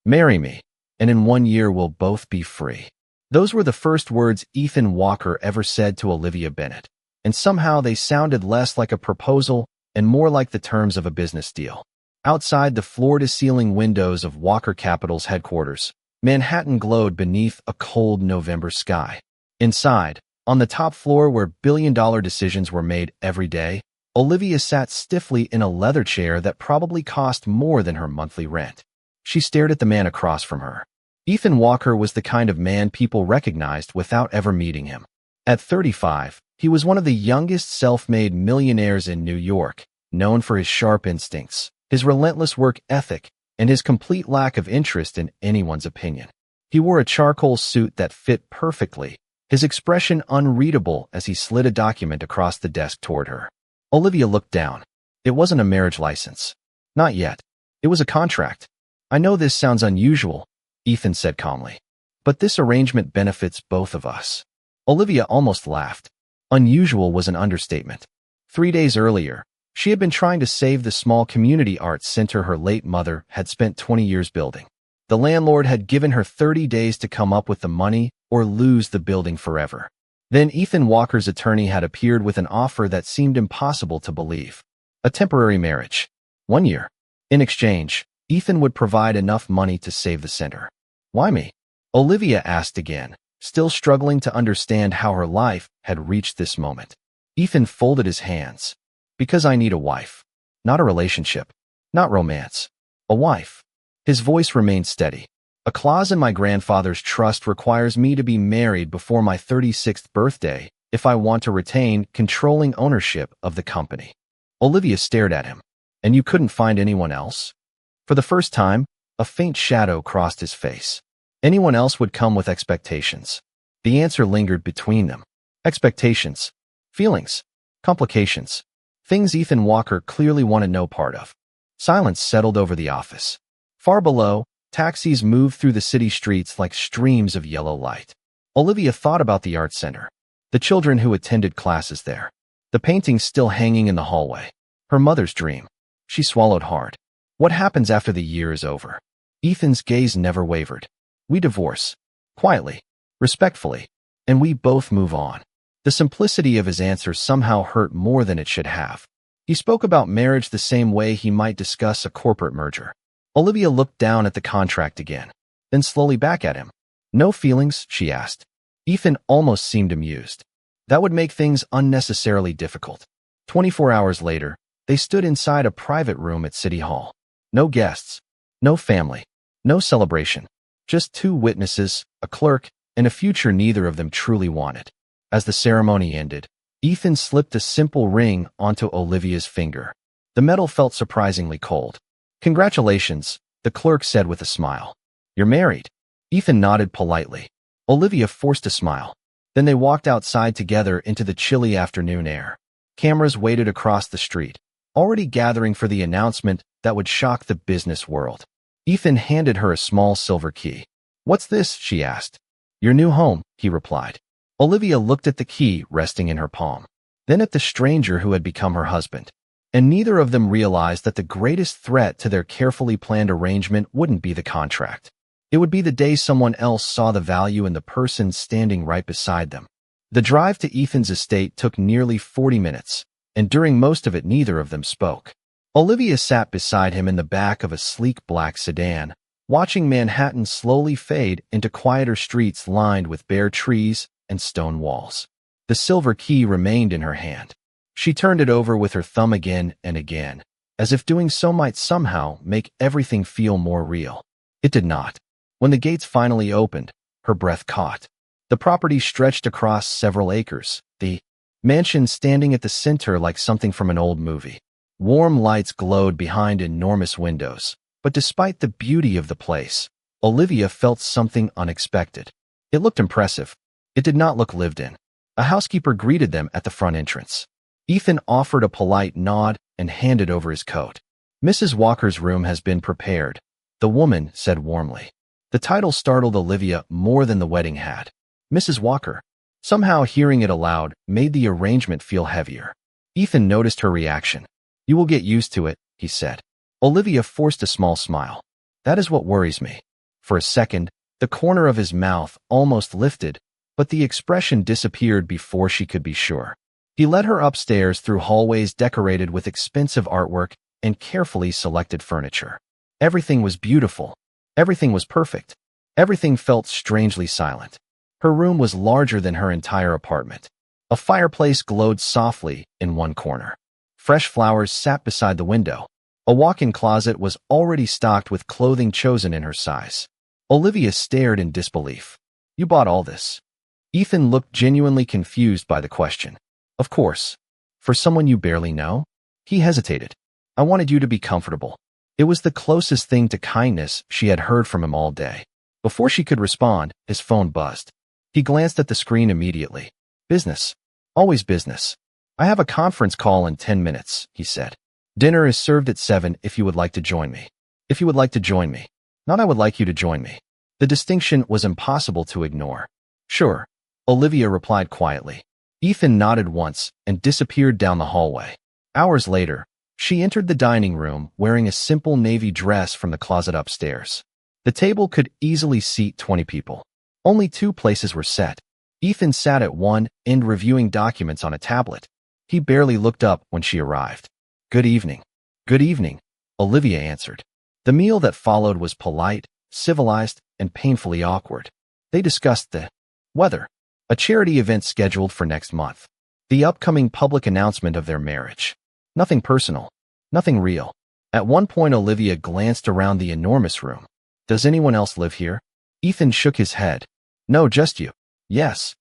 Marry me, and in 1 year we'll both be free. Those were the first words Ethan Walker ever said to Olivia Bennett, and somehow they sounded less like a proposal and more like the terms of a business deal. Outside the floor-to-ceiling windows of Walker Capital's headquarters, Manhattan glowed beneath a cold November sky. Inside, on the top floor where billion-dollar decisions were made every day, Olivia sat stiffly in a leather chair that probably cost more than her monthly rent. She stared at the man across from her. Ethan Walker was the kind of man people recognized without ever meeting him. At 35, he was one of the youngest self-made millionaires in New York, known for his sharp instincts, his relentless work ethic, and his complete lack of interest in anyone's opinion. He wore a charcoal suit that fit perfectly, his expression unreadable as he slid a document across the desk toward her. Olivia looked down. It wasn't a marriage license. Not yet. It was a contract. I know this sounds unusual, Ethan said calmly, but this arrangement benefits both of us. Olivia almost laughed. Unusual was an understatement. 3 days earlier, she had been trying to save the small community arts center her late mother had spent 20 years building. The landlord had given her 30 days to come up with the money or lose the building forever. Then Ethan Walker's attorney had appeared with an offer that seemed impossible to believe. A temporary marriage. 1 year. In exchange, Ethan would provide enough money to save the center. Why me? Olivia asked again, still struggling to understand how her life had reached this moment. Ethan folded his hands. Because I need a wife. Not a relationship. Not romance. A wife. His voice remained steady. A clause in my grandfather's trust requires me to be married before my 36th birthday if I want to retain controlling ownership of the company. Olivia stared at him. And you couldn't find anyone else? For the first time, a faint shadow crossed his face. Anyone else would come with expectations. The answer lingered between them. Expectations. Feelings. Complications. Things Ethan Walker clearly wanted no part of. Silence settled over the office. Far below, taxis moved through the city streets like streams of yellow light. Olivia thought about the art center, the children who attended classes there, the paintings still hanging in the hallway. Her mother's dream. She swallowed hard. What happens after the year is over? Ethan's gaze never wavered. We divorce. Quietly. Respectfully. And we both move on. The simplicity of his answer somehow hurt more than it should have. He spoke about marriage the same way he might discuss a corporate merger. Olivia looked down at the contract again, then slowly back at him. No feelings, she asked. Ethan almost seemed amused. That would make things unnecessarily difficult. 24 hours later, they stood inside a private room at City Hall. No guests, no family, no celebration. Just two witnesses, a clerk, and a future neither of them truly wanted. As the ceremony ended, Ethan slipped a simple ring onto Olivia's finger. The metal felt surprisingly cold. Congratulations, the clerk said with a smile. You're married. Ethan nodded politely. Olivia forced a smile. Then they walked outside together into the chilly afternoon air. Cameras waited across the street, already gathering for the announcement that would shock the business world. Ethan handed her a small silver key. What's this? She asked. Your new home, he replied. Olivia looked at the key resting in her palm, then at the stranger who had become her husband. And neither of them realized that the greatest threat to their carefully planned arrangement wouldn't be the contract. It would be the day someone else saw the value in the person standing right beside them. The drive to Ethan's estate took nearly 40 minutes, and during most of it neither of them spoke. Olivia sat beside him in the back of a sleek black sedan, watching Manhattan slowly fade into quieter streets lined with bare trees and stone walls. The silver key remained in her hand. She turned it over with her thumb again and again, as if doing so might somehow make everything feel more real. It did not. When the gates finally opened, her breath caught. The property stretched across several acres, the mansion standing at the center like something from an old movie. Warm lights glowed behind enormous windows, but despite the beauty of the place, Olivia felt something unexpected. It looked impressive. It did not look lived in. A housekeeper greeted them at the front entrance. Ethan offered a polite nod and handed over his coat. Mrs. Walker's room has been prepared, the woman said warmly. The title startled Olivia more than the wedding had. Mrs. Walker. Somehow hearing it aloud made the arrangement feel heavier. Ethan noticed her reaction. You will get used to it, he said. Olivia forced a small smile. That is what worries me. For a second, the corner of his mouth almost lifted, but the expression disappeared before she could be sure. He led her upstairs through hallways decorated with expensive artwork and carefully selected furniture. Everything was beautiful. Everything was perfect. Everything felt strangely silent. Her room was larger than her entire apartment. A fireplace glowed softly in one corner. Fresh flowers sat beside the window. A walk-in closet was already stocked with clothing chosen in her size. Olivia stared in disbelief. "You bought all this?" Ethan looked genuinely confused by the question. "Of course. For someone you barely know?" He hesitated. "I wanted you to be comfortable." It was the closest thing to kindness she had heard from him all day. Before she could respond, his phone buzzed. He glanced at the screen immediately. "Business. Always business. I have a conference call in 10 minutes, he said. "Dinner is served at 7 if you would like to join me." If you would like to join me. Not I would like you to join me. The distinction was impossible to ignore. "Sure," Olivia replied quietly. Ethan nodded once and disappeared down the hallway. Hours later, she entered the dining room wearing a simple navy dress from the closet upstairs. The table could easily seat 20 people. Only 2 places were set. Ethan sat at one end reviewing documents on a tablet. He barely looked up when she arrived. "Good evening." "Good evening," Olivia answered. The meal that followed was polite, civilized, and painfully awkward. They discussed the weather, a charity event scheduled for next month, the upcoming public announcement of their marriage. Nothing personal, nothing real. At one point, Olivia glanced around the enormous room. "Does anyone else live here?" Ethan shook his head. "No, just you." "Yes."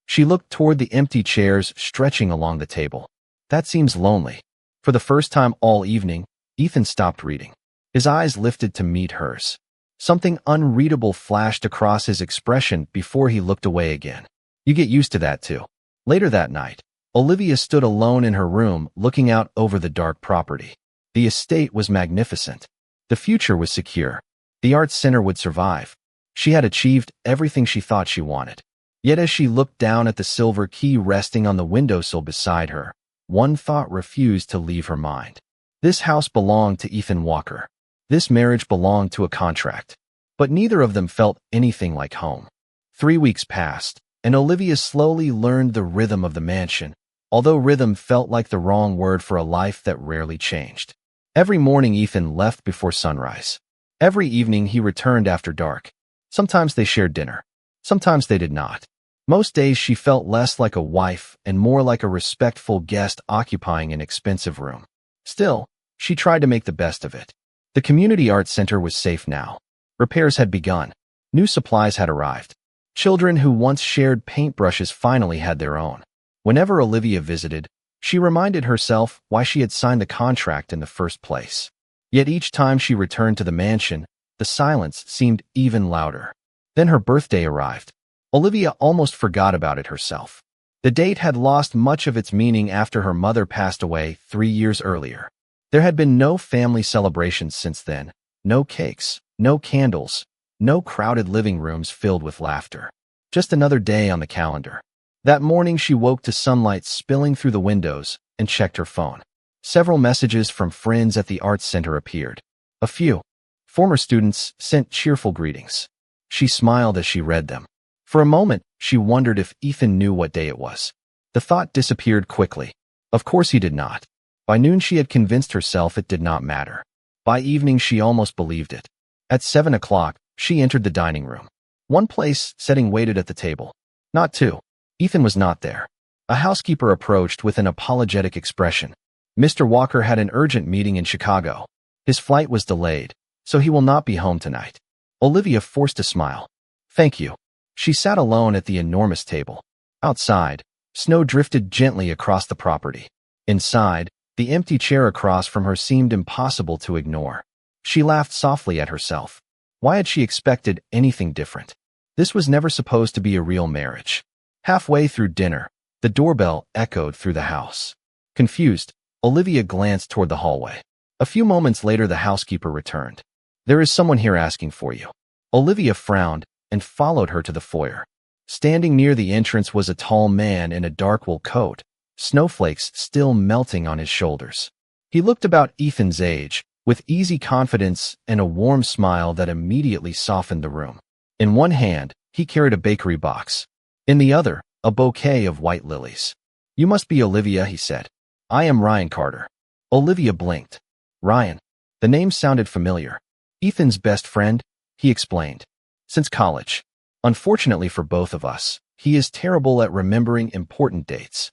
She looked toward the empty chairs stretching along the table. "That seems lonely." For the first time all evening, Ethan stopped reading. His eyes lifted to meet hers. Something unreadable flashed across his expression before he looked away again. "You get used to that too." Later that night, Olivia stood alone in her room looking out over the dark property. The estate was magnificent. The future was secure. The arts center would survive. She had achieved everything she thought she wanted. Yet as she looked down at the silver key resting on the windowsill beside her, one thought refused to leave her mind. This house belonged to Ethan Walker. This marriage belonged to a contract. But neither of them felt anything like home. 3 weeks passed, and Olivia slowly learned the rhythm of the mansion, although rhythm felt like the wrong word for a life that rarely changed. Every morning Ethan left before sunrise. Every evening he returned after dark. Sometimes they shared dinner. Sometimes they did not. Most days she felt less like a wife and more like a respectful guest occupying an expensive room. Still, she tried to make the best of it. The community arts center was safe now. Repairs had begun. New supplies had arrived. Children who once shared paintbrushes finally had their own. Whenever Olivia visited, she reminded herself why she had signed the contract in the first place. Yet each time she returned to the mansion, the silence seemed even louder. Then her birthday arrived. Olivia almost forgot about it herself. The date had lost much of its meaning after her mother passed away 3 years earlier. There had been no family celebrations since then, no cakes, no candles, no crowded living rooms filled with laughter. Just another day on the calendar. That morning she woke to sunlight spilling through the windows and checked her phone. Several messages from friends at the arts center appeared. A few former students sent cheerful greetings. She smiled as she read them. For a moment, she wondered if Ethan knew what day it was. The thought disappeared quickly. Of course he did not. By noon she had convinced herself it did not matter. By evening she almost believed it. At 7 o'clock, she entered the dining room. One place setting waited at the table. Not 2. Ethan was not there. A housekeeper approached with an apologetic expression. "Mr. Walker had an urgent meeting in Chicago. His flight was delayed, so he will not be home tonight." Olivia forced a smile. "Thank you." She sat alone at the enormous table. Outside, snow drifted gently across the property. Inside, the empty chair across from her seemed impossible to ignore. She laughed softly at herself. Why had she expected anything different? This was never supposed to be a real marriage. Halfway through dinner, the doorbell echoed through the house. Confused, Olivia glanced toward the hallway. A few moments later, the housekeeper returned. "There is someone here asking for you." Olivia frowned and followed her to the foyer. Standing near the entrance was a tall man in a dark wool coat, snowflakes still melting on his shoulders. He looked about Ethan's age, with easy confidence and a warm smile that immediately softened the room. In one hand, he carried a bakery box. In the other, a bouquet of white lilies. "You must be Olivia," he said. "I am Ryan Carter." Olivia blinked. "Ryan." The name sounded familiar. "Ethan's best friend," he explained. "Since college. Unfortunately for both of us, he is terrible at remembering important dates."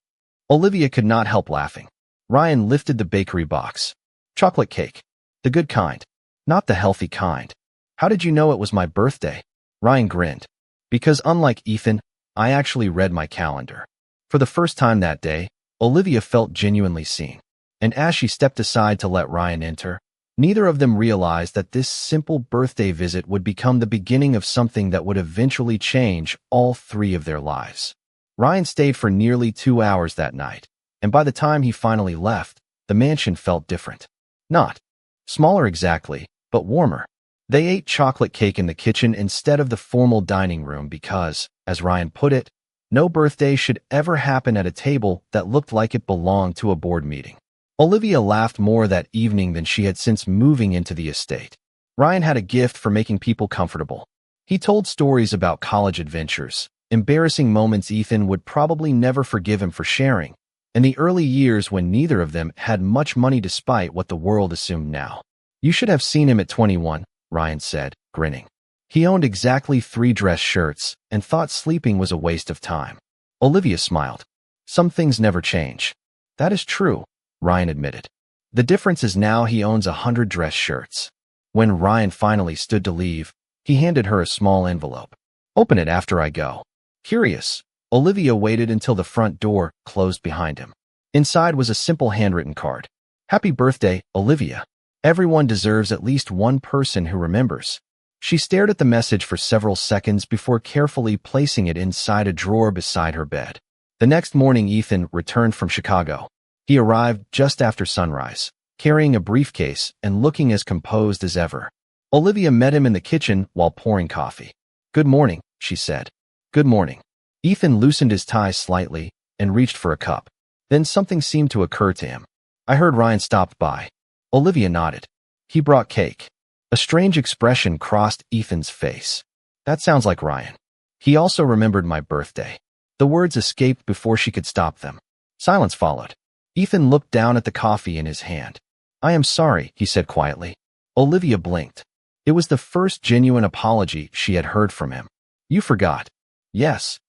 Olivia could not help laughing. Ryan lifted the bakery box. "Chocolate cake. The good kind. Not the healthy kind." "How did you know it was my birthday?" Ryan grinned. "Because unlike Ethan, I actually read my calendar." For the first time that day, Olivia felt genuinely seen. And as she stepped aside to let Ryan enter, neither of them realized that this simple birthday visit would become the beginning of something that would eventually change all three of their lives. Ryan stayed for nearly 2 hours that night, and by the time he finally left, the mansion felt different. Not smaller exactly, but warmer. They ate chocolate cake in the kitchen instead of the formal dining room because, as Ryan put it, no birthday should ever happen at a table that looked like it belonged to a board meeting. Olivia laughed more that evening than she had since moving into the estate. Ryan had a gift for making people comfortable. He told stories about college adventures, embarrassing moments Ethan would probably never forgive him for sharing, and the early years when neither of them had much money despite what the world assumed now. "You should have seen him at 21, Ryan said, grinning. He owned exactly 3 dress shirts and thought sleeping was a waste of time. Olivia smiled. "Some things never change." "That is true," Ryan admitted. "The difference is now he owns 100 dress shirts." When Ryan finally stood to leave, he handed her a small envelope. "Open it after I go." Curious, Olivia waited until the front door closed behind him. Inside was a simple handwritten card. "Happy birthday, Olivia. Everyone deserves at least one person who remembers." She stared at the message for several seconds before carefully placing it inside a drawer beside her bed. The next morning, Ethan returned from Chicago. He arrived just after sunrise, carrying a briefcase and looking as composed as ever. Olivia met him in the kitchen while pouring coffee. "Good morning," she said. "Good morning." Ethan loosened his tie slightly and reached for a cup. Then something seemed to occur to him. "I heard Ryan stopped by." Olivia nodded. "He brought cake." A strange expression crossed Ethan's face. "That sounds like Ryan. He also remembered my birthday." The words escaped before she could stop them. Silence followed. Ethan looked down at the coffee in his hand. "I am sorry," he said quietly. Olivia blinked. It was the first genuine apology she had heard from him. "You forgot." "Yes.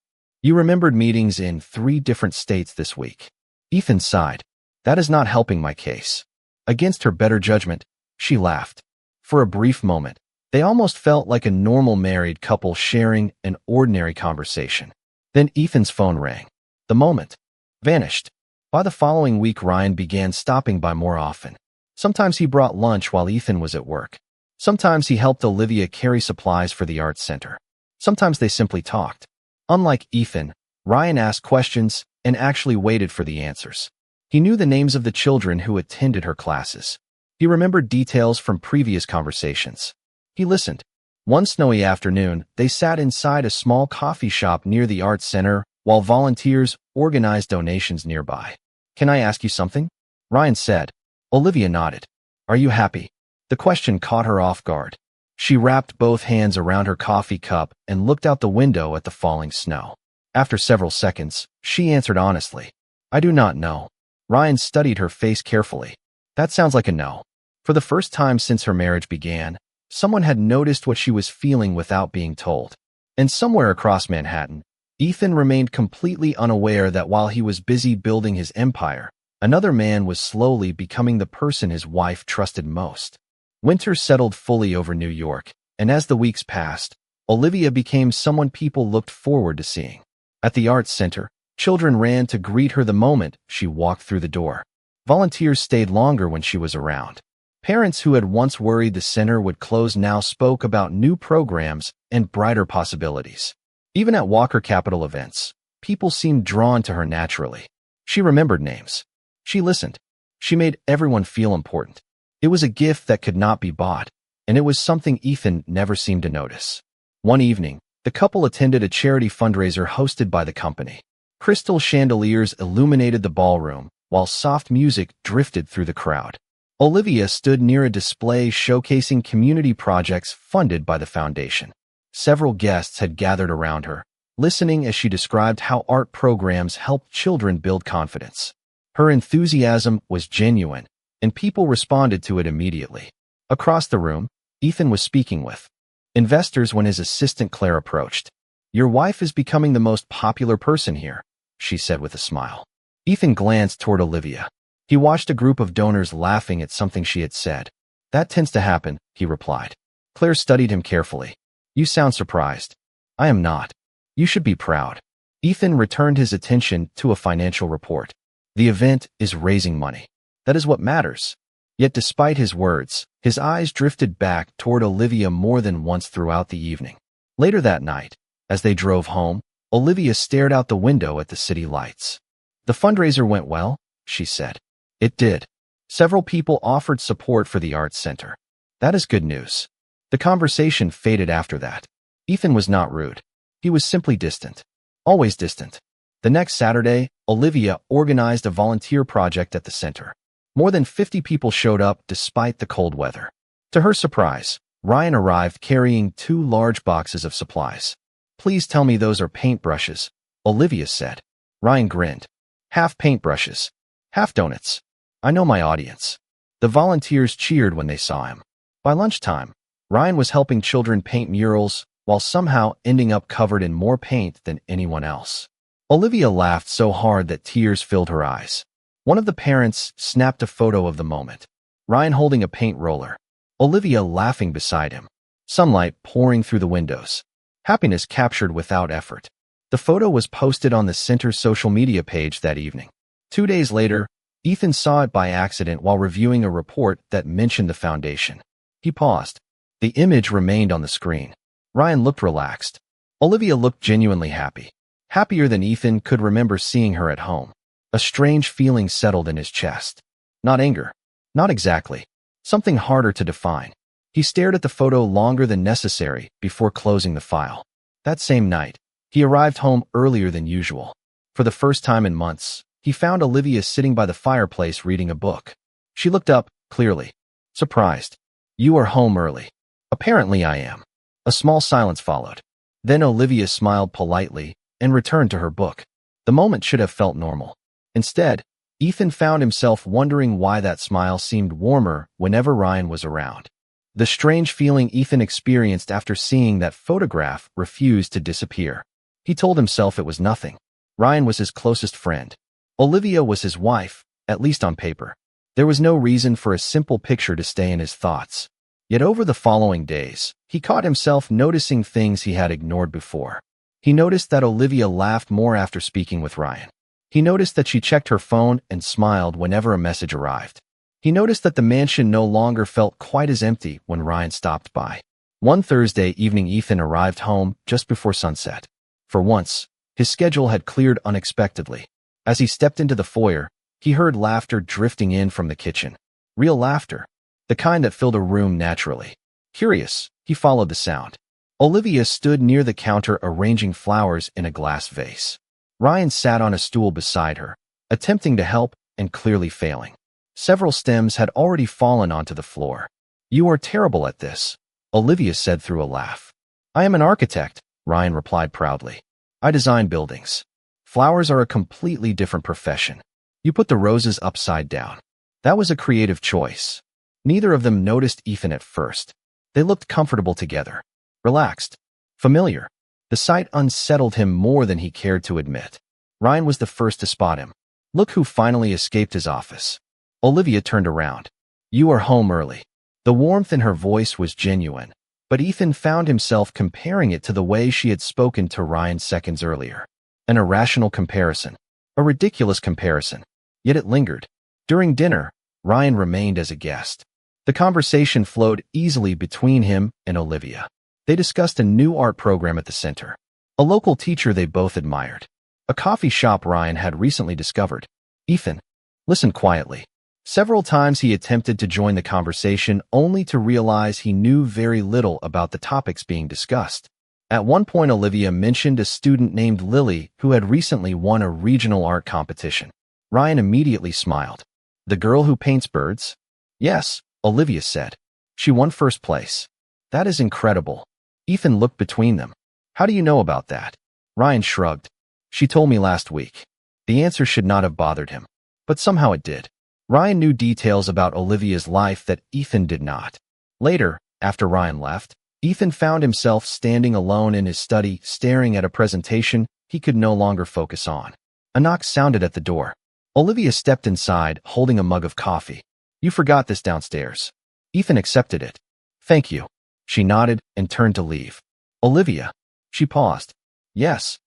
You remembered meetings in 3 different states this week." Ethan sighed. "That is not helping my case." Against her better judgment, she laughed. For a brief moment, they almost felt like a normal married couple sharing an ordinary conversation. Then Ethan's phone rang. The moment vanished. By the following week, Ryan began stopping by more often. Sometimes he brought lunch while Ethan was at work. Sometimes he helped Olivia carry supplies for the arts center. Sometimes they simply talked. Unlike Ethan, Ryan asked questions and actually waited for the answers. He knew the names of the children who attended her classes. He remembered details from previous conversations. He listened. One snowy afternoon, they sat inside a small coffee shop near the arts center while volunteers organized donations nearby. "Can I ask you something?" Ryan said. Olivia nodded. "Are you happy?" The question caught her off guard. She wrapped both hands around her coffee cup and looked out the window at the falling snow. After several seconds, she answered honestly. "I do not know." Ryan studied her face carefully. "That sounds like a no." For the first time since her marriage began, someone had noticed what she was feeling without being told. And somewhere across Manhattan, Ethan remained completely unaware that while he was busy building his empire, another man was slowly becoming the person his wife trusted most. Winter settled fully over New York, and as the weeks passed, Olivia became someone people looked forward to seeing. At the arts center, children ran to greet her the moment she walked through the door. Volunteers stayed longer when she was around. Parents who had once worried the center would close now spoke about new programs and brighter possibilities. Even at Walker Capital events, people seemed drawn to her naturally. She remembered names. She listened. She made everyone feel important. It was a gift that could not be bought, and it was something Ethan never seemed to notice. One evening, the couple attended a charity fundraiser hosted by the company. Crystal chandeliers illuminated the ballroom, while soft music drifted through the crowd. Olivia stood near a display showcasing community projects funded by the foundation. Several guests had gathered around her, listening as she described how art programs help children build confidence. Her enthusiasm was genuine, and people responded to it immediately. Across the room, Ethan was speaking with investors when his assistant Claire approached. "Your wife is becoming the most popular person here," she said with a smile. Ethan glanced toward Olivia. He watched a group of donors laughing at something she had said. "That tends to happen," he replied. Claire studied him carefully. "You sound surprised." "I am not. You should be proud." Ethan returned his attention to a financial report. "The event is raising money. That is what matters." Yet despite his words, his eyes drifted back toward Olivia more than once throughout the evening. Later that night, as they drove home, Olivia stared out the window at the city lights. "The fundraiser went well," she said. "It did. Several people offered support for the arts center." "That is good news." The conversation faded after that. Ethan was not rude. He was simply distant. Always distant. The next Saturday, Olivia organized a volunteer project at the center. More than 50 people showed up despite the cold weather. To her surprise, Ryan arrived carrying 2 large boxes of supplies. "Please tell me those are paintbrushes," Olivia said. Ryan grinned. "Half paintbrushes. Half donuts. I know my audience." The volunteers cheered when they saw him. By lunchtime, Ryan was helping children paint murals while somehow ending up covered in more paint than anyone else. Olivia laughed so hard that tears filled her eyes. One of the parents snapped a photo of the moment. Ryan holding a paint roller. Olivia laughing beside him. Sunlight pouring through the windows. Happiness captured without effort. The photo was posted on the center's social media page that evening. 2 days later, Ethan saw it by accident while reviewing a report that mentioned the foundation. He paused. The image remained on the screen. Ryan looked relaxed. Olivia looked genuinely happy. Happier than Ethan could remember seeing her at home. A strange feeling settled in his chest. Not anger. Not exactly. Something harder to define. He stared at the photo longer than necessary before closing the file. That same night, he arrived home earlier than usual. For the first time in months, he found Olivia sitting by the fireplace reading a book. She looked up, clearly. Surprised. "You are home early." "Apparently I am." A small silence followed. Then Olivia smiled politely and returned to her book. The moment should have felt normal. Instead, Ethan found himself wondering why that smile seemed warmer whenever Ryan was around. The strange feeling Ethan experienced after seeing that photograph refused to disappear. He told himself it was nothing. Ryan was his closest friend. Olivia was his wife, at least on paper. There was no reason for a simple picture to stay in his thoughts. Yet over the following days, he caught himself noticing things he had ignored before. He noticed that Olivia laughed more after speaking with Ryan. He noticed that she checked her phone and smiled whenever a message arrived. He noticed that the mansion no longer felt quite as empty when Ryan stopped by. One Thursday evening, Ethan arrived home just before sunset. For once, his schedule had cleared unexpectedly. As he stepped into the foyer, he heard laughter drifting in from the kitchen. Real laughter. The kind that filled a room naturally. Curious, he followed the sound. Olivia stood near the counter arranging flowers in a glass vase. Ryan sat on a stool beside her, attempting to help and clearly failing. Several stems had already fallen onto the floor. "You are terrible at this," Olivia said through a laugh. "I am an architect," Ryan replied proudly. "I design buildings. Flowers are a completely different profession. You put the roses upside down." That was a creative choice. Neither of them noticed Ethan at first. They looked comfortable together. Relaxed. Familiar. The sight unsettled him more than he cared to admit. Ryan was the first to spot him. Look who finally escaped his office. Olivia turned around. "You are home early." The warmth in her voice was genuine, but Ethan found himself comparing it to the way she had spoken to Ryan seconds earlier. An irrational comparison. A ridiculous comparison. Yet it lingered. During dinner, Ryan remained as a guest. The conversation flowed easily between him and Olivia. They discussed a new art program at the center, a local teacher they both admired, a coffee shop Ryan had recently discovered. Ethan listened quietly. Several times he attempted to join the conversation only to realize he knew very little about the topics being discussed. At one point, Olivia mentioned a student named Lily who had recently won a regional art competition. Ryan immediately smiled. "The girl who paints birds?" Yes, Olivia said. She won first place. That is incredible. Ethan looked between them. How do you know about that? Ryan shrugged. She told me last week. The answer should not have bothered him, but somehow it did. Ryan knew details about Olivia's life that Ethan did not. Later, after Ryan left, Ethan found himself standing alone in his study, staring at a presentation he could no longer focus on. A knock sounded at the door. Olivia stepped inside, holding a mug of coffee. You forgot this downstairs. Ethan accepted it. Thank you. She nodded and turned to leave. Olivia. She paused. Yes.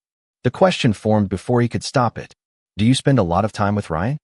The question formed before he could stop it. Do you spend a lot of time with Ryan?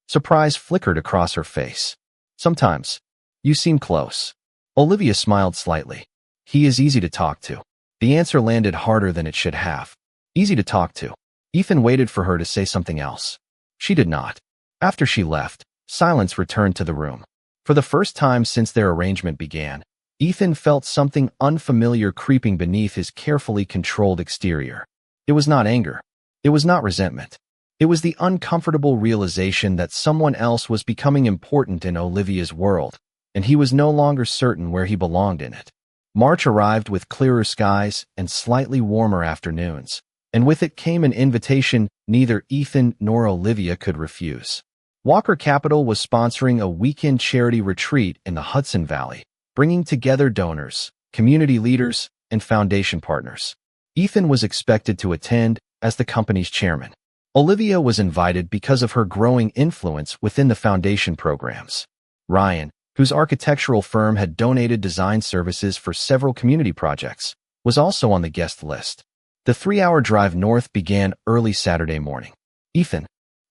Surprise flickered across her face. Sometimes. You seem close. Olivia smiled slightly. He is easy to talk to. The answer landed harder than it should have. Easy to talk to. Ethan waited for her to say something else. She did not. After she left, silence returned to the room. For the first time since their arrangement began, Ethan felt something unfamiliar creeping beneath his carefully controlled exterior. It was not anger. It was not resentment. It was the uncomfortable realization that someone else was becoming important in Olivia's world, and he was no longer certain where he belonged in it. March arrived with clearer skies and slightly warmer afternoons, and with it came an invitation neither Ethan nor Olivia could refuse. Walker Capital was sponsoring a weekend charity retreat in the Hudson Valley, bringing together donors, community leaders, and foundation partners. Ethan was expected to attend as the company's chairman. Olivia was invited because of her growing influence within the foundation programs. Ryan, whose architectural firm had donated design services for several community projects, was also on the guest list. The 3-hour drive north began early Saturday morning. Ethan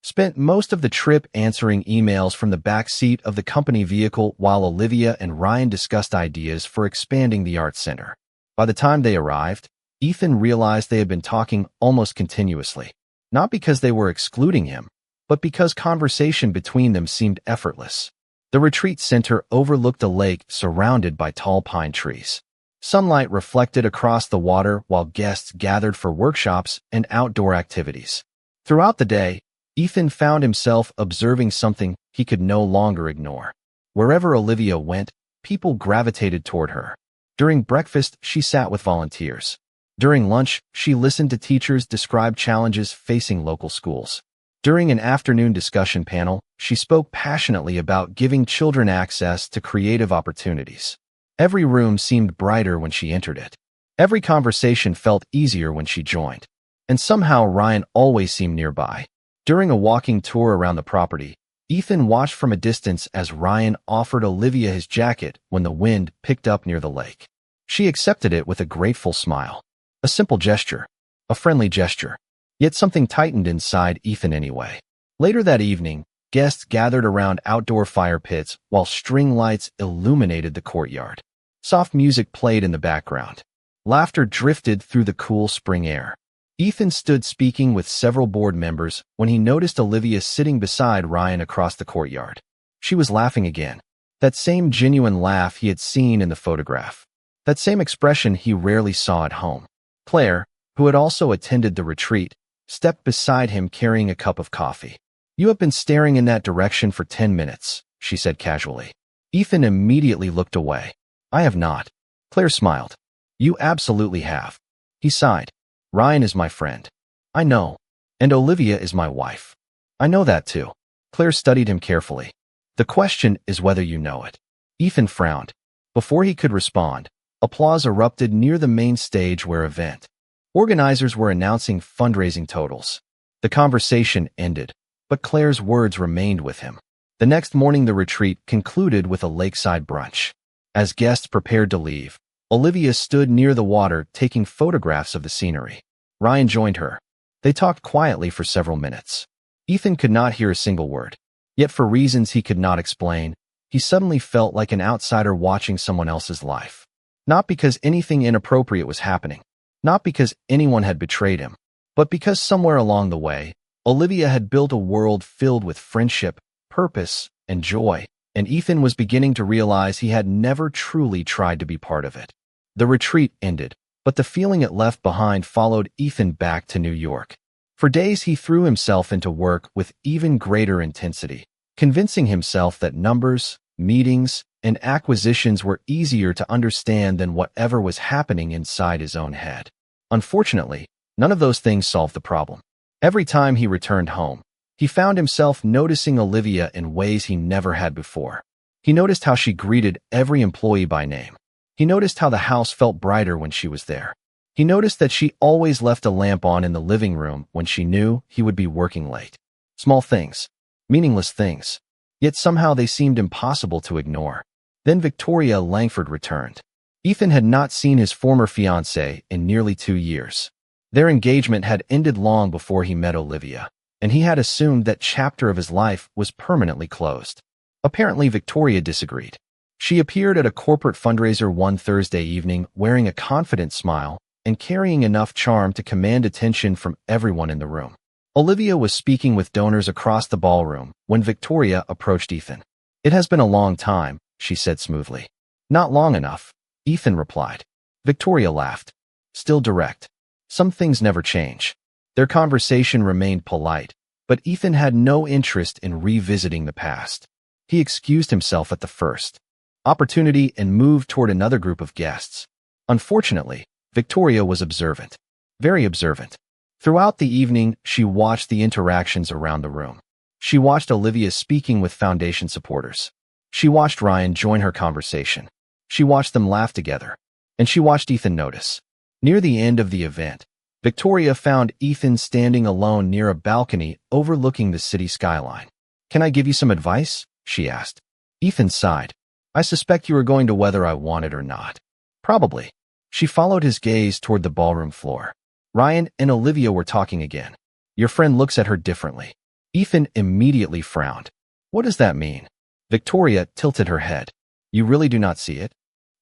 spent most of the trip answering emails from the back seat of the company vehicle while Olivia and Ryan discussed ideas for expanding the art center. By the time they arrived, Ethan realized they had been talking almost continuously, not because they were excluding him, but because conversation between them seemed effortless. The retreat center overlooked a lake surrounded by tall pine trees. Sunlight reflected across the water while guests gathered for workshops and outdoor activities. Throughout the day, Ethan found himself observing something he could no longer ignore. Wherever Olivia went, people gravitated toward her. During breakfast, she sat with volunteers. During lunch, she listened to teachers describe challenges facing local schools. During an afternoon discussion panel, she spoke passionately about giving children access to creative opportunities. Every room seemed brighter when she entered it. Every conversation felt easier when she joined. And somehow Ryan always seemed nearby. During a walking tour around the property, Ethan watched from a distance as Ryan offered Olivia his jacket when the wind picked up near the lake. She accepted it with a grateful smile. A simple gesture. A friendly gesture. Yet something tightened inside Ethan anyway. Later that evening, guests gathered around outdoor fire pits while string lights illuminated the courtyard. Soft music played in the background. Laughter drifted through the cool spring air. Ethan stood speaking with several board members when he noticed Olivia sitting beside Ryan across the courtyard. She was laughing again. That same genuine laugh he had seen in the photograph. That same expression he rarely saw at home. Claire, who had also attended the retreat, stepped beside him carrying a cup of coffee. You have been staring in that direction for 10 minutes, she said casually. Ethan immediately looked away. I have not. Claire smiled. You absolutely have. He sighed. Ryan is my friend. I know. And Olivia is my wife. I know that too. Claire studied him carefully. The question is whether you know it. Ethan frowned. Before he could respond, applause erupted near the main stage where event. Organizers were announcing fundraising totals. The conversation ended, but Claire's words remained with him. The next morning the retreat concluded with a lakeside brunch. As guests prepared to leave, Olivia stood near the water taking photographs of the scenery. Ryan joined her. They talked quietly for several minutes. Ethan could not hear a single word. Yet for reasons he could not explain, he suddenly felt like an outsider watching someone else's life. Not because anything inappropriate was happening. Not because anyone had betrayed him, but because somewhere along the way, Olivia had built a world filled with friendship, purpose, and joy, and Ethan was beginning to realize he had never truly tried to be part of it. The retreat ended, but the feeling it left behind followed Ethan back to New York. For days he threw himself into work with even greater intensity, convincing himself that numbers, meetings, and acquisitions were easier to understand than whatever was happening inside his own head. Unfortunately, none of those things solved the problem. Every time he returned home, he found himself noticing Olivia in ways he never had before. He noticed how she greeted every employee by name. He noticed how the house felt brighter when she was there. He noticed that she always left a lamp on in the living room when she knew he would be working late. Small things, meaningless things, yet somehow they seemed impossible to ignore. Then Victoria Langford returned. Ethan had not seen his former fiancée in nearly 2 years. Their engagement had ended long before he met Olivia, and he had assumed that chapter of his life was permanently closed. Apparently, Victoria disagreed. She appeared at a corporate fundraiser one Thursday evening wearing a confident smile and carrying enough charm to command attention from everyone in the room. Olivia was speaking with donors across the ballroom when Victoria approached Ethan. "It has been a long time," she said smoothly. "Not long enough," Ethan replied. Victoria laughed. Still direct. Some things never change. Their conversation remained polite, but Ethan had no interest in revisiting the past. He excused himself at the first opportunity and moved toward another group of guests. Unfortunately, Victoria was observant. Very observant. Throughout the evening, she watched the interactions around the room. She watched Olivia speaking with foundation supporters. She watched Ryan join her conversation. She watched them laugh together. And she watched Ethan notice. Near the end of the event, Victoria found Ethan standing alone near a balcony overlooking the city skyline. "Can I give you some advice?" she asked. Ethan sighed. "I suspect you are going to whether I want it or not." "Probably." She followed his gaze toward the ballroom floor. Ryan and Olivia were talking again. "Your friend looks at her differently." Ethan immediately frowned. "What does that mean?" Victoria tilted her head. "You really do not see it?"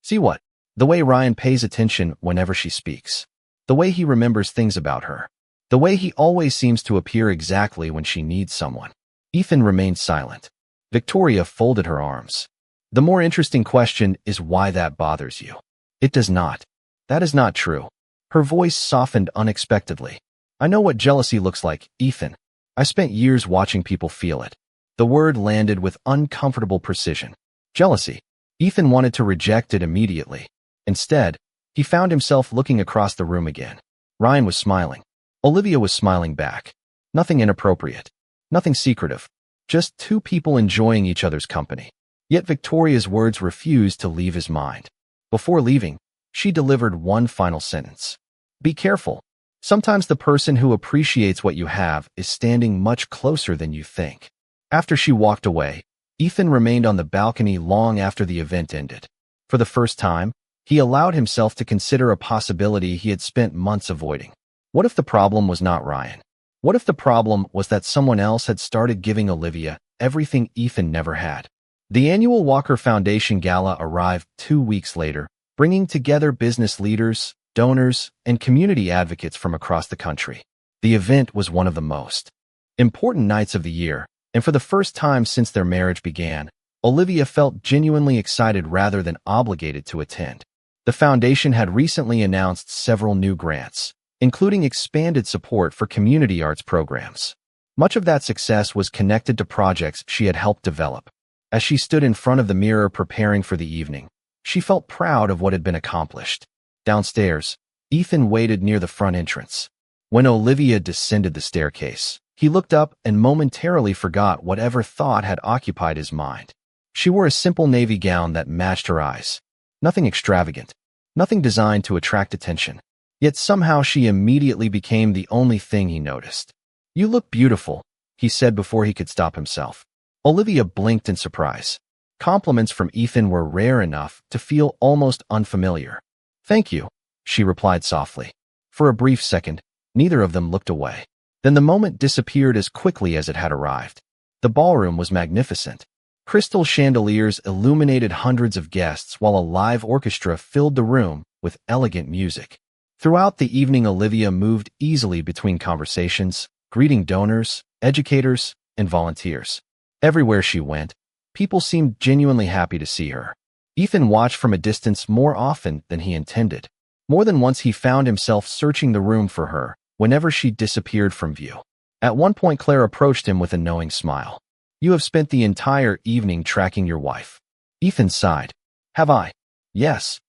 "See what?" "The way Ryan pays attention whenever she speaks. The way he remembers things about her. The way he always seems to appear exactly when she needs someone." Ethan remained silent. Victoria folded her arms. "The more interesting question is why that bothers you." "It does not." "That is not true." Her voice softened unexpectedly. "I know what jealousy looks like, Ethan. I spent years watching people feel it." The word landed with uncomfortable precision. Jealousy. Ethan wanted to reject it immediately. Instead, he found himself looking across the room again. Ryan was smiling. Olivia was smiling back. Nothing inappropriate. Nothing secretive. Just two people enjoying each other's company. Yet Victoria's words refused to leave his mind. Before leaving, she delivered one final sentence. "Be careful. Sometimes the person who appreciates what you have is standing much closer than you think." After she walked away, Ethan remained on the balcony long after the event ended. For the first time, he allowed himself to consider a possibility he had spent months avoiding. What if the problem was not Ryan? What if the problem was that someone else had started giving Olivia everything Ethan never had? The annual Walker Foundation Gala arrived 2 weeks later, bringing together business leaders, donors, and community advocates from across the country. The event was one of the most important nights of the year, and for the first time since their marriage began, Olivia felt genuinely excited rather than obligated to attend. The foundation had recently announced several new grants, including expanded support for community arts programs. Much of that success was connected to projects she had helped develop. As she stood in front of the mirror preparing for the evening, she felt proud of what had been accomplished. Downstairs, Ethan waited near the front entrance. When Olivia descended the staircase, he looked up and momentarily forgot whatever thought had occupied his mind. She wore a simple navy gown that matched her eyes. Nothing extravagant, nothing designed to attract attention. Yet somehow she immediately became the only thing he noticed. "You look beautiful," he said before he could stop himself. Olivia blinked in surprise. Compliments from Ethan were rare enough to feel almost unfamiliar. "Thank you," she replied softly. For a brief second, neither of them looked away. Then the moment disappeared as quickly as it had arrived. The ballroom was magnificent. Crystal chandeliers illuminated hundreds of guests while a live orchestra filled the room with elegant music. Throughout the evening, Olivia moved easily between conversations, greeting donors, educators, and volunteers. Everywhere she went, people seemed genuinely happy to see her. Ethan watched from a distance more often than he intended. More than once he found himself searching the room for her whenever she disappeared from view. At one point, Claire approached him with a knowing smile. "You have spent the entire evening tracking your wife." Ethan sighed. Have I? Yes.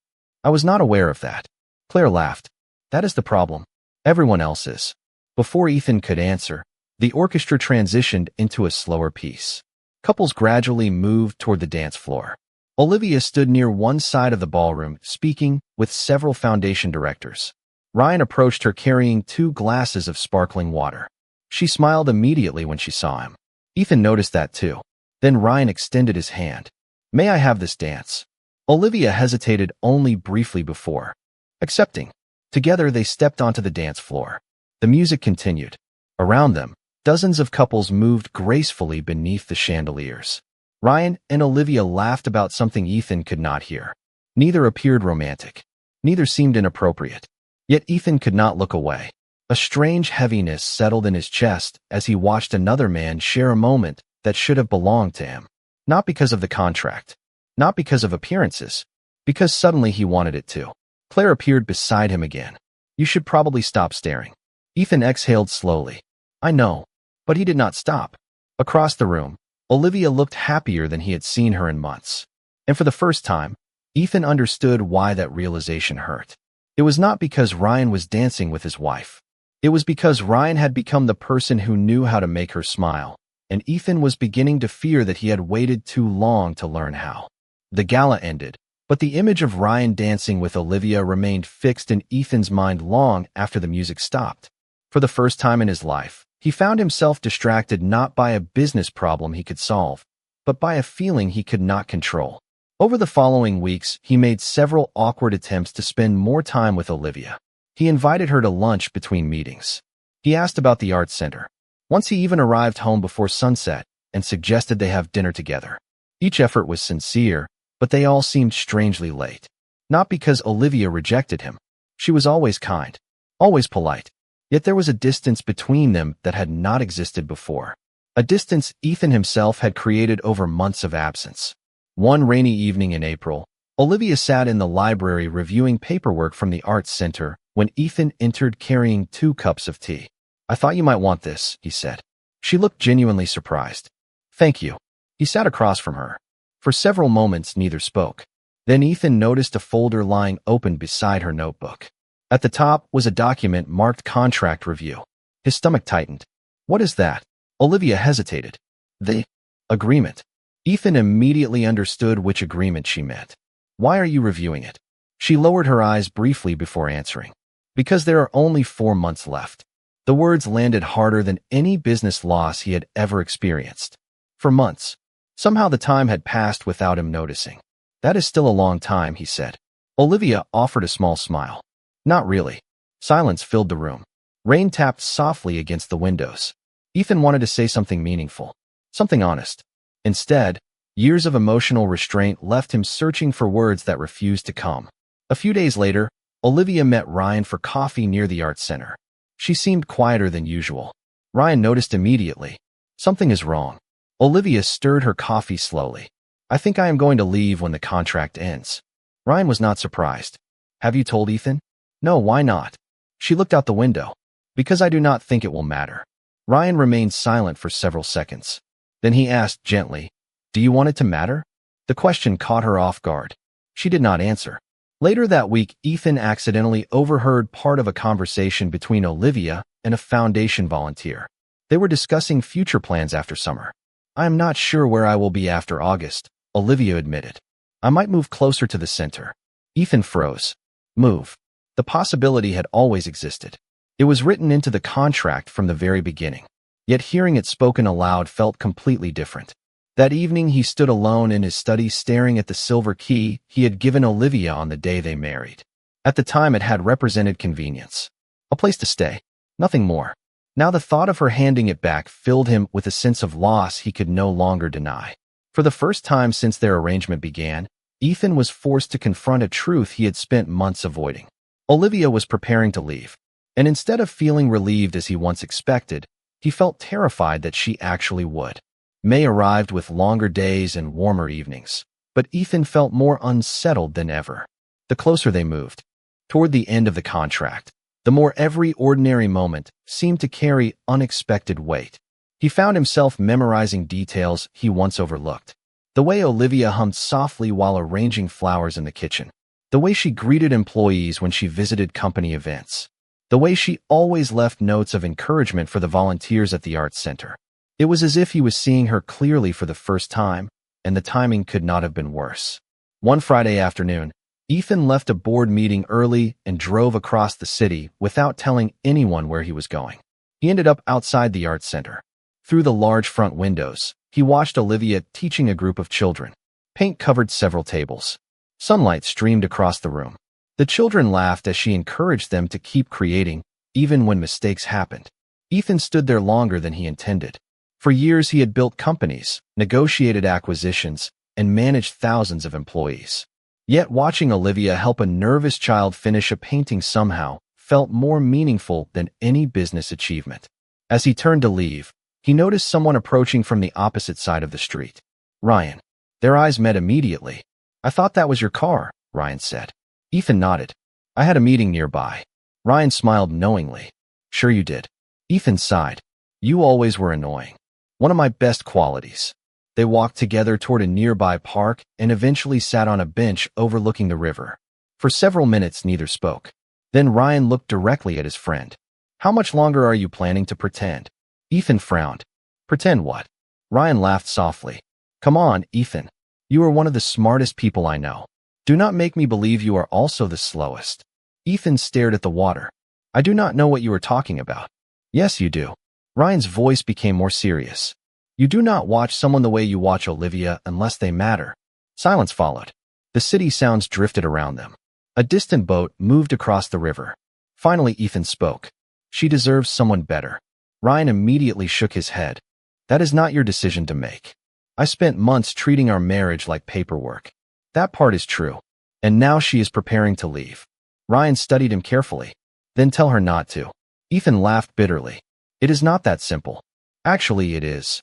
I was not aware of that. Claire laughed. That is the problem. Everyone else is. Before Ethan could answer, the orchestra transitioned into a slower piece. Couples gradually moved toward the dance floor. Olivia stood near one side of the ballroom, speaking with several foundation directors. Ryan approached her carrying 2 glasses of sparkling water. She smiled immediately when she saw him. Ethan noticed that too. Then Ryan extended his hand. May I have this dance? Olivia hesitated only briefly before accepting. Together they stepped onto the dance floor. The music continued. Around them, dozens of couples moved gracefully beneath the chandeliers. Ryan and Olivia laughed about something Ethan could not hear. Neither appeared romantic. Neither seemed inappropriate. Yet Ethan could not look away. A strange heaviness settled in his chest as he watched another man share a moment that should have belonged to him. Not because of the contract. Not because of appearances. Because suddenly he wanted it to. Claire appeared beside him again. You should probably stop staring. Ethan exhaled slowly. I know. But he did not stop. Across the room, Olivia looked happier than he had seen her in months. And for the first time, Ethan understood why that realization hurt. It was not because Ryan was dancing with his wife. It was because Ryan had become the person who knew how to make her smile, and Ethan was beginning to fear that he had waited too long to learn how. The gala ended, but the image of Ryan dancing with Olivia remained fixed in Ethan's mind long after the music stopped. For the first time in his life, he found himself distracted not by a business problem he could solve, but by a feeling he could not control. Over the following weeks, he made several awkward attempts to spend more time with Olivia. He invited her to lunch between meetings. He asked about the art center. Once he even arrived home before sunset and suggested they have dinner together. Each effort was sincere, but they all seemed strangely late. Not because Olivia rejected him. She was always kind, always polite. Yet there was a distance between them that had not existed before. A distance Ethan himself had created over months of absence. One rainy evening in April, Olivia sat in the library reviewing paperwork from the arts center when Ethan entered carrying 2 cups of tea. I thought you might want this, he said. She looked genuinely surprised. Thank you. He sat across from her. For several moments, neither spoke. Then Ethan noticed a folder lying open beside her notebook. At the top was a document marked contract review. His stomach tightened. What is that? Olivia hesitated. The agreement. Ethan immediately understood which agreement she meant. Why are you reviewing it? She lowered her eyes briefly before answering. Because there are only 4 months left. The words landed harder than any business loss he had ever experienced. For months. Somehow the time had passed without him noticing. That is still a long time, he said. Olivia offered a small smile. Not really. Silence filled the room. Rain tapped softly against the windows. Ethan wanted to say something meaningful. Something honest. Instead, years of emotional restraint left him searching for words that refused to come. A few days later, Olivia met Ryan for coffee near the arts center. She seemed quieter than usual. Ryan noticed immediately. Something is wrong. Olivia stirred her coffee slowly. I think I am going to leave when the contract ends. Ryan was not surprised. Have you told Ethan? No, why not? She looked out the window. Because I do not think it will matter. Ryan remained silent for several seconds. Then he asked gently, do you want it to matter? The question caught her off guard. She did not answer. Later that week, Ethan accidentally overheard part of a conversation between Olivia and a foundation volunteer. They were discussing future plans after summer. I am not sure where I will be after August, Olivia admitted. I might move closer to the center. Ethan froze. Move. The possibility had always existed. It was written into the contract from the very beginning. Yet hearing it spoken aloud felt completely different. That evening he stood alone in his study staring at the silver key he had given Olivia on the day they married. At the time it had represented convenience. A place to stay. Nothing more. Now the thought of her handing it back filled him with a sense of loss he could no longer deny. For the first time since their arrangement began, Ethan was forced to confront a truth he had spent months avoiding. Olivia was preparing to leave. And instead of feeling relieved as he once expected, he felt terrified that she actually would. May arrived with longer days and warmer evenings, but Ethan felt more unsettled than ever. The closer they moved toward the end of the contract, the more every ordinary moment seemed to carry unexpected weight. He found himself memorizing details he once overlooked. The way Olivia hummed softly while arranging flowers in the kitchen. The way she greeted employees when she visited company events. The way she always left notes of encouragement for the volunteers at the arts center. It was as if he was seeing her clearly for the first time, and the timing could not have been worse. One Friday afternoon, Ethan left a board meeting early and drove across the city without telling anyone where he was going. He ended up outside the arts center. Through the large front windows, he watched Olivia teaching a group of children. Paint covered several tables. Sunlight streamed across the room. The children laughed as she encouraged them to keep creating, even when mistakes happened. Ethan stood there longer than he intended. For years he had built companies, negotiated acquisitions, and managed thousands of employees. Yet watching Olivia help a nervous child finish a painting somehow felt more meaningful than any business achievement. As he turned to leave, he noticed someone approaching from the opposite side of the street. Ryan. Their eyes met immediately. "I thought that was your car," Ryan said. Ethan nodded. "I had a meeting nearby." Ryan smiled knowingly. "Sure you did." Ethan sighed. "You always were annoying. One of my best qualities." They walked together toward a nearby park and eventually sat on a bench overlooking the river. For several minutes, neither spoke. Then Ryan looked directly at his friend. "How much longer are you planning to pretend?" Ethan frowned. "Pretend what?" Ryan laughed softly. "Come on, Ethan. You are one of the smartest people I know. Do not make me believe you are also the slowest." Ethan stared at the water. "I do not know what you are talking about." "Yes, you do." Ryan's voice became more serious. "You do not watch someone the way you watch Olivia unless they matter." Silence followed. The city sounds drifted around them. A distant boat moved across the river. Finally, Ethan spoke. "She deserves someone better." Ryan immediately shook his head. "That is not your decision to make. I spent months treating our marriage like paperwork." "That part is true. And now she is preparing to leave." Ryan studied him carefully. "Then tell her not to." Ethan laughed bitterly. "It is not that simple." "Actually, it is."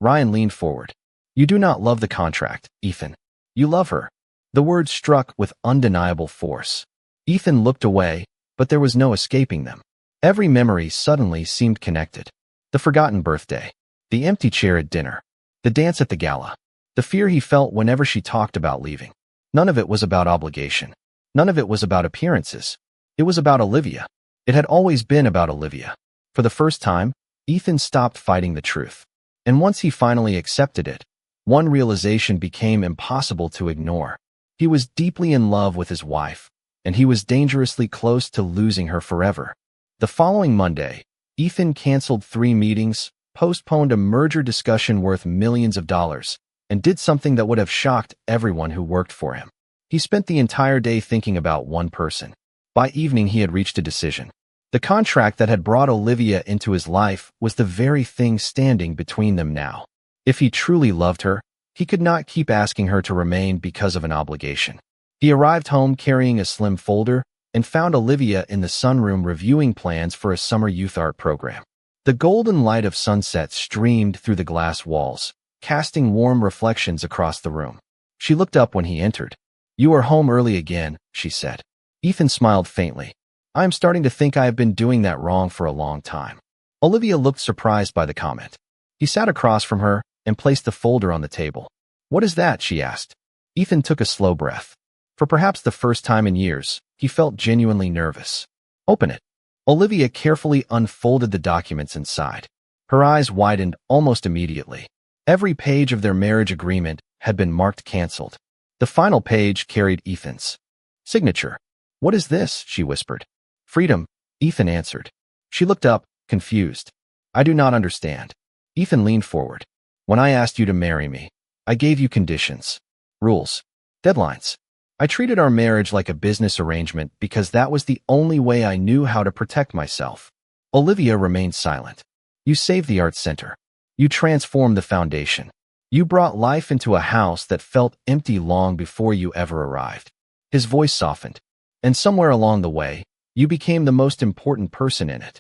Ryan leaned forward. "You do not love the contract, Ethan. You love her." The words struck with undeniable force. Ethan looked away, but there was no escaping them. Every memory suddenly seemed connected. The forgotten birthday. The empty chair at dinner. The dance at the gala. The fear he felt whenever she talked about leaving. None of it was about obligation. None of it was about appearances. It was about Olivia. It had always been about Olivia. For the first time, Ethan stopped fighting the truth. And once he finally accepted it, one realization became impossible to ignore. He was deeply in love with his wife, and he was dangerously close to losing her forever. The following Monday, Ethan canceled 3 meetings, postponed a merger discussion worth millions of dollars, and did something that would have shocked everyone who worked for him. He spent the entire day thinking about one person. By evening, he had reached a decision. The contract that had brought Olivia into his life was the very thing standing between them now. If he truly loved her, he could not keep asking her to remain because of an obligation. He arrived home carrying a slim folder and found Olivia in the sunroom reviewing plans for a summer youth art program. The golden light of sunset streamed through the glass walls, casting warm reflections across the room. She looked up when he entered. "You are home early again," she said. Ethan smiled faintly. "I am starting to think I have been doing that wrong for a long time." Olivia looked surprised by the comment. He sat across from her and placed the folder on the table. "What is that?" she asked. Ethan took a slow breath. For perhaps the first time in years, he felt genuinely nervous. "Open it." Olivia carefully unfolded the documents inside. Her eyes widened almost immediately. Every page of their marriage agreement had been marked canceled. The final page carried Ethan's signature. "What is this?" she whispered. "Freedom," Ethan answered. She looked up, confused. "I do not understand." Ethan leaned forward. "When I asked you to marry me, I gave you conditions, rules, deadlines. I treated our marriage like a business arrangement because that was the only way I knew how to protect myself." Olivia remained silent. "You saved the arts center. You transformed the foundation. You brought life into a house that felt empty long before you ever arrived." His voice softened. "And somewhere along the way, you became the most important person in it."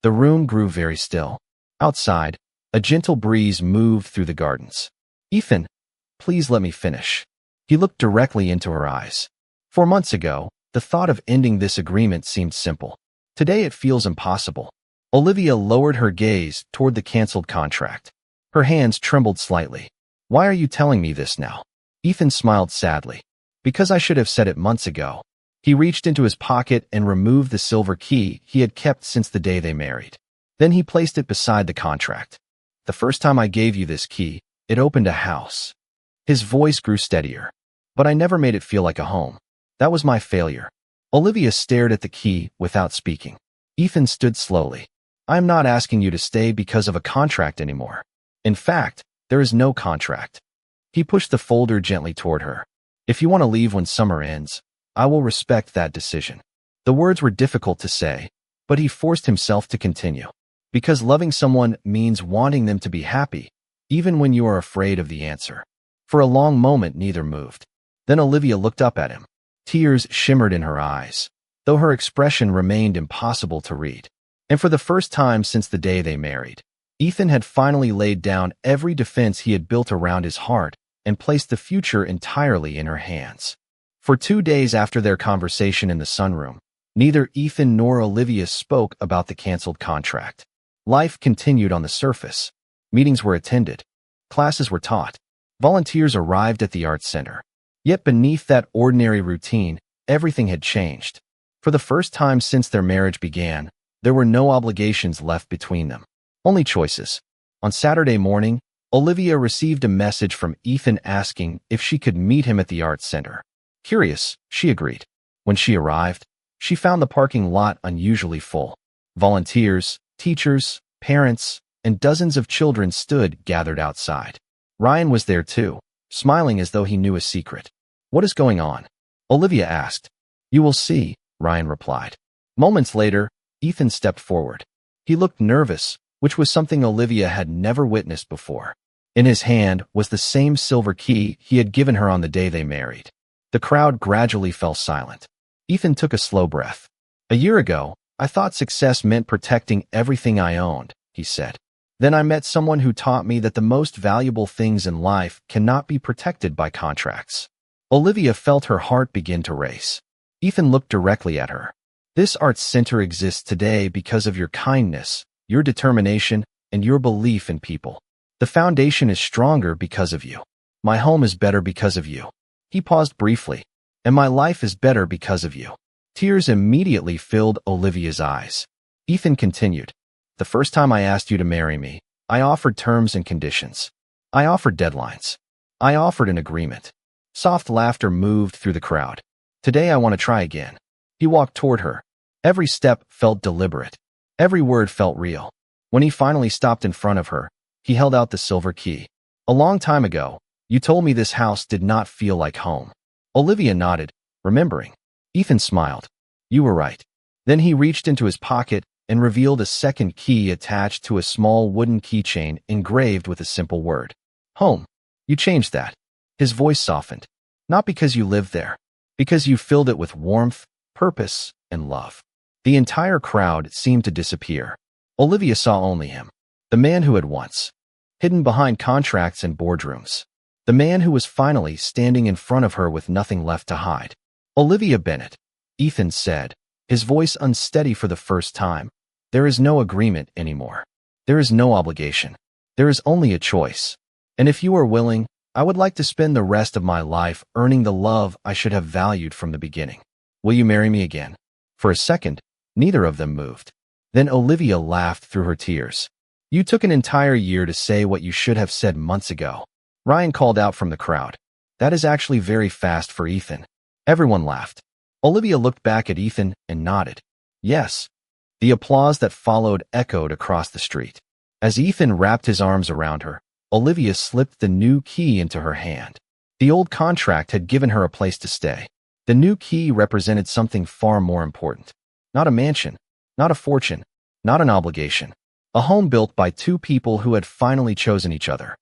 The room grew very still. Outside, a gentle breeze moved through the gardens. "Ethan, please let me finish." He looked directly into her eyes. 4 months ago, the thought of ending this agreement seemed simple. Today it feels impossible. Olivia lowered her gaze toward the canceled contract. Her hands trembled slightly. Why are you telling me this now? Ethan smiled sadly. Because I should have said it months ago. He reached into his pocket and removed the silver key he had kept since the day they married. Then he placed it beside the contract. The first time I gave you this key, it opened a house. His voice grew steadier. But I never made it feel like a home. That was my failure. Olivia stared at the key without speaking. Ethan stood slowly. I am not asking you to stay because of a contract anymore. In fact, there is no contract. He pushed the folder gently toward her. If you want to leave when summer ends, I will respect that decision. The words were difficult to say, but he forced himself to continue. Because loving someone means wanting them to be happy, even when you are afraid of the answer. For a long moment, neither moved. Then Olivia looked up at him. Tears shimmered in her eyes, though her expression remained impossible to read. And for the first time since the day they married, Ethan had finally laid down every defense he had built around his heart and placed the future entirely in her hands. For 2 days after their conversation in the sunroom, neither Ethan nor Olivia spoke about the canceled contract. Life continued on the surface. Meetings were attended. Classes were taught. Volunteers arrived at the arts center. Yet beneath that ordinary routine, everything had changed. For the first time since their marriage began, there were no obligations left between them. Only choices. On Saturday morning, Olivia received a message from Ethan asking if she could meet him at the arts center. Curious, she agreed. When she arrived, she found the parking lot unusually full. Volunteers, teachers, parents, and dozens of children stood gathered outside. Ryan was there too, smiling as though he knew a secret. What is going on? Olivia asked. You will see, Ryan replied. Moments later, Ethan stepped forward. He looked nervous, which was something Olivia had never witnessed before. In his hand was the same silver key he had given her on the day they married. The crowd gradually fell silent. Ethan took a slow breath. A year ago, I thought success meant protecting everything I owned, he said. Then I met someone who taught me that the most valuable things in life cannot be protected by contracts. Olivia felt her heart begin to race. Ethan looked directly at her. This arts center exists today because of your kindness, your determination, and your belief in people. The foundation is stronger because of you. My home is better because of you. He paused briefly. And my life is better because of you. Tears immediately filled Olivia's eyes. Ethan continued. The first time I asked you to marry me, I offered terms and conditions. I offered deadlines. I offered an agreement. Soft laughter moved through the crowd. Today I want to try again. He walked toward her. Every step felt deliberate. Every word felt real. When he finally stopped in front of her, he held out the silver key. A long time ago, you told me this house did not feel like home. Olivia nodded, remembering. Ethan smiled. You were right. Then he reached into his pocket and revealed a second key attached to a small wooden keychain engraved with a simple word. Home. You changed that. His voice softened. Not because you lived there. Because you filled it with warmth, purpose, and love. The entire crowd seemed to disappear. Olivia saw only him. The man who had once hidden behind contracts and boardrooms. The man who was finally standing in front of her with nothing left to hide. Olivia Bennett, Ethan said, his voice unsteady for the first time. There is no agreement anymore. There is no obligation. There is only a choice. And if you are willing, I would like to spend the rest of my life earning the love I should have valued from the beginning. Will you marry me again? For a second, neither of them moved. Then Olivia laughed through her tears. You took an entire year to say what you should have said months ago. Ryan called out from the crowd. That is actually very fast for Ethan. Everyone laughed. Olivia looked back at Ethan and nodded. Yes. The applause that followed echoed across the street. As Ethan wrapped his arms around her, Olivia slipped the new key into her hand. The old contract had given her a place to stay. The new key represented something far more important. Not a mansion, not a fortune, not an obligation. A home built by two people who had finally chosen each other.